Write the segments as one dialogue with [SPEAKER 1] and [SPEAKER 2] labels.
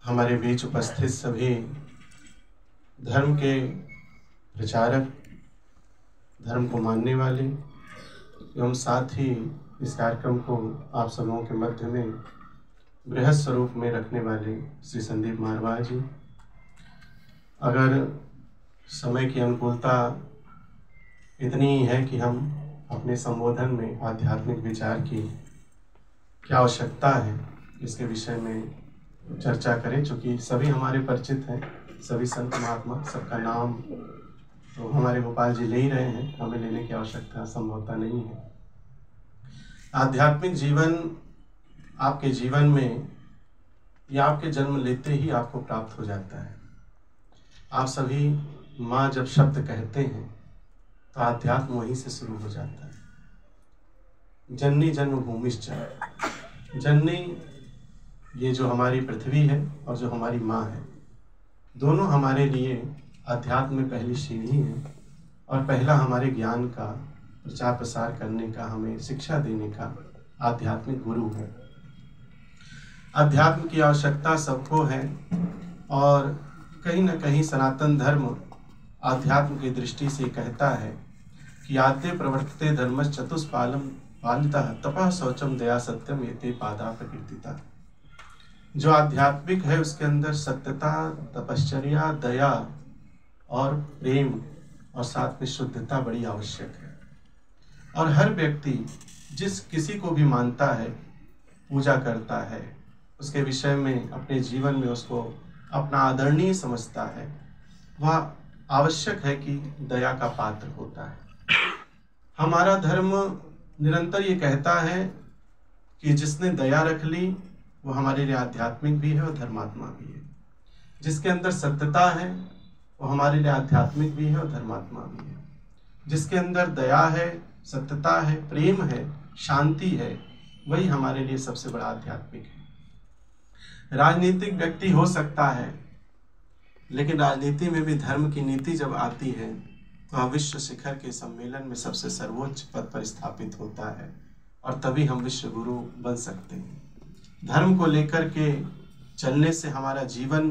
[SPEAKER 1] हमारे बीच उपस्थित सभी धर्म के प्रचारक, धर्म को मानने वाले एवं साथ ही इस कार्यक्रम को आप सबों के मध्य में बृहद स्वरूप में रखने वाले श्री संदीप मारवाह जी, अगर समय की अनुकूलता इतनी ही है कि हम अपने संबोधन में आध्यात्मिक विचार की क्या आवश्यकता है इसके विषय में चर्चा करें, चूँकि सभी हमारे परिचित हैं, सभी संत महात्मा, सबका नाम तो हमारे गोपाल जी ले ही रहे हैं, हमें लेने की आवश्यकता संभवतः नहीं है। आध्यात्मिक जीवन आपके जीवन में या आपके जन्म लेते ही आपको प्राप्त हो जाता है। आप सभी माँ जब शब्द कहते हैं तो आध्यात्म वहीं से शुरू हो जाता है। जननी जन्मभूमिश्च, जननी ये जो हमारी पृथ्वी है और जो हमारी माँ है, दोनों हमारे लिए अध्यात्म में पहली सीढ़ी है और पहला हमारे ज्ञान का प्रचार प्रसार करने का, हमें शिक्षा देने का आध्यात्मिक गुरु है। अध्यात्म की आवश्यकता सबको है और कहीं न कहीं सनातन धर्म आध्यात्म की दृष्टि से कहता है कि आद्य प्रवर्तते धर्मश्च चतुष्पालम पालितः तपः शौचम दया सत्यम एते पादा प्रकीर्तिता। जो आध्यात्मिक है उसके अंदर सत्यता, तपश्चर्या, दया और प्रेम और साथ में शुद्धता बड़ी आवश्यक है। और हर व्यक्ति जिस किसी को भी मानता है, पूजा करता है, उसके विषय में अपने जीवन में उसको अपना आदरणीय समझता है, वह आवश्यक है कि दया का पात्र होता है। हमारा धर्म निरंतर ये कहता है कि जिसने दया रख ली वो हमारे लिए आध्यात्मिक भी है और धर्मात्मा भी है। जिसके अंदर सत्यता है वो हमारे लिए आध्यात्मिक भी है और धर्मात्मा भी है। जिसके अंदर दया है, सत्यता है, प्रेम है, शांति है, वही हमारे लिए सबसे बड़ा आध्यात्मिक है। राजनीतिक व्यक्ति हो सकता है, लेकिन राजनीति में भी धर्म की नीति जब आती है तो वह विश्व शिखर के सम्मेलन में सबसे सर्वोच्च पद पर स्थापित होता है और तभी हम विश्व गुरु बन सकते हैं। धर्म को लेकर के चलने से हमारा जीवन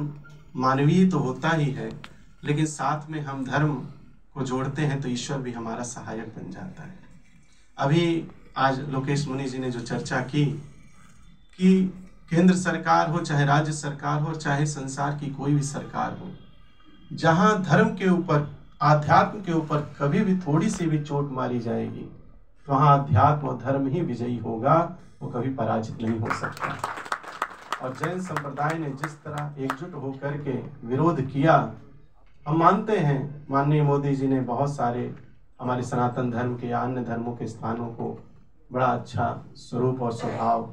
[SPEAKER 1] मानवीय तो होता ही है, लेकिन साथ में हम धर्म को जोड़ते हैं तो ईश्वर भी हमारा सहायक बन जाता है। अभी आज लोकेश मुनि जी ने जो चर्चा की कि केंद्र सरकार हो, चाहे राज्य सरकार हो, चाहे संसार की कोई भी सरकार हो, जहाँ धर्म के ऊपर, आध्यात्म के ऊपर कभी भी थोड़ी सी भी चोट मारी जाएगी तो वहाँ अध्यात्म और धर्म ही विजयी होगा, वो कभी पराजित नहीं हो सकता। और जैन संप्रदाय ने जिस तरह एकजुट होकर के विरोध किया, हम मानते हैं माननीय मोदी जी ने बहुत सारे हमारे सनातन धर्म के या अन्य धर्मों के स्थानों को बड़ा अच्छा स्वरूप और स्वभाव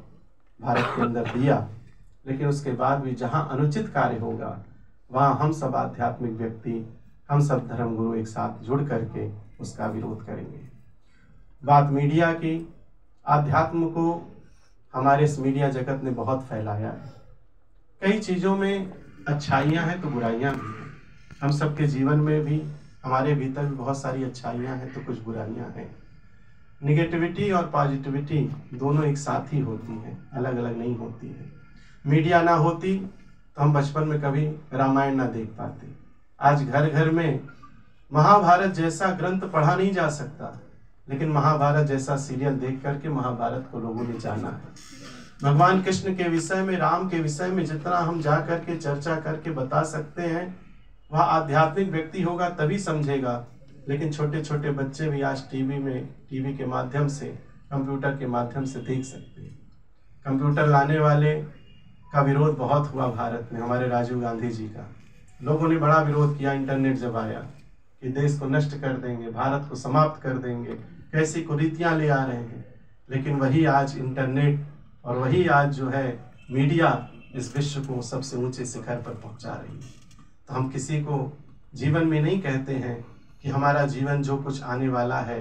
[SPEAKER 1] भारत के अंदर दिया, लेकिन उसके बाद भी जहाँ अनुचित कार्य होगा वहाँ हम सब आध्यात्मिक व्यक्ति, हम सब धर्मगुरु एक साथ जुड़ करके उसका विरोध करेंगे। बात मीडिया की, आध्यात्म को हमारे इस मीडिया जगत ने बहुत फैलाया है। कई चीज़ों में अच्छाइयाँ हैं तो बुराइयाँ भी हैं। हम सबके जीवन में भी हमारे भीतर भी बहुत सारी अच्छाइयाँ हैं तो कुछ बुराइयाँ हैं। निगेटिविटी और पॉजिटिविटी दोनों एक साथ ही होती हैं, अलग अलग नहीं होती है। मीडिया ना होती तो हम बचपन में कभी रामायण ना देख पाते। आज घर घर में महाभारत जैसा ग्रंथ पढ़ा नहीं जा सकता, लेकिन महाभारत जैसा सीरियल देख करके महाभारत को लोगों ने जाना है। भगवान कृष्ण के विषय में, राम के विषय में जितना हम जा करके चर्चा करके बता सकते हैं, वह आध्यात्मिक व्यक्ति होगा तभी समझेगा। लेकिन छोटे छोटे बच्चे भी आज टीवी के माध्यम से, कंप्यूटर के माध्यम से देख सकते हैं। कंप्यूटर लाने वाले का विरोध बहुत हुआ भारत में, हमारे राजीव गांधी जी का। लोगों ने बड़ा विरोध किया इंटरनेट जब आया कि देश को नष्ट कर देंगे, भारत को समाप्त कर देंगे, कैसी कुरीतियाँ ले आ रहे हैं। लेकिन वही आज इंटरनेट और वही आज जो है मीडिया इस विश्व को सबसे ऊंचे शिखर पर पहुंचा रही है। तो हम किसी को जीवन में नहीं कहते हैं कि हमारा जीवन जो कुछ आने वाला है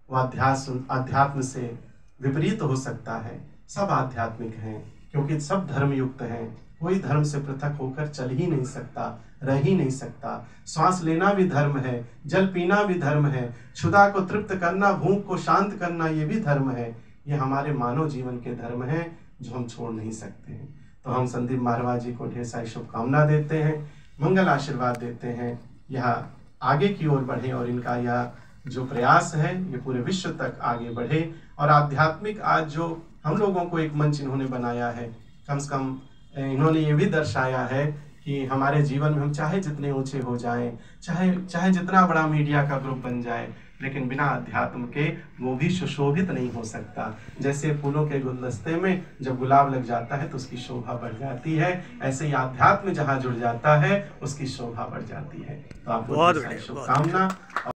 [SPEAKER 1] वो अध्यात्म से विपरीत हो सकता है। सब आध्यात्मिक हैं क्योंकि सब धर्मयुक्त हैं। कोई धर्म से पृथक होकर चल ही नहीं सकता, रह ही नहीं सकता। श्वास लेना भी धर्म है, जल पीना भी धर्म है, क्षुधा को तृप्त करना, भूख को शांत करना, ये भी धर्म है। ये हमारे मानव जीवन के धर्म हैं जो हम छोड़ नहीं सकते हैं। तो हम संदीप मारवा जी को ढेर सारी शुभकामना देते हैं, मंगल आशीर्वाद देते हैं, यह आगे की ओर बढ़े और इनका यह जो प्रयास है ये पूरे विश्व तक आगे बढ़े। और आध्यात्मिक आज जो हम लोगों को एक मंच इन्होंने बनाया है, कम से कम इन्होंने ये भी दर्शाया है कि हमारे जीवन में हम चाहे जितने ऊंचे हो जाएं, चाहे जितना बड़ा मीडिया का ग्रुप बन जाए, लेकिन बिना अध्यात्म के वो भी सुशोभित नहीं हो सकता। जैसे फूलों के गुलदस्ते में जब गुलाब लग जाता है तो उसकी शोभा बढ़ जाती है, ऐसे ही अध्यात्म जहाँ जुड़ जाता है उसकी शोभा बढ़ जाती है। तो आपको शुभकामना।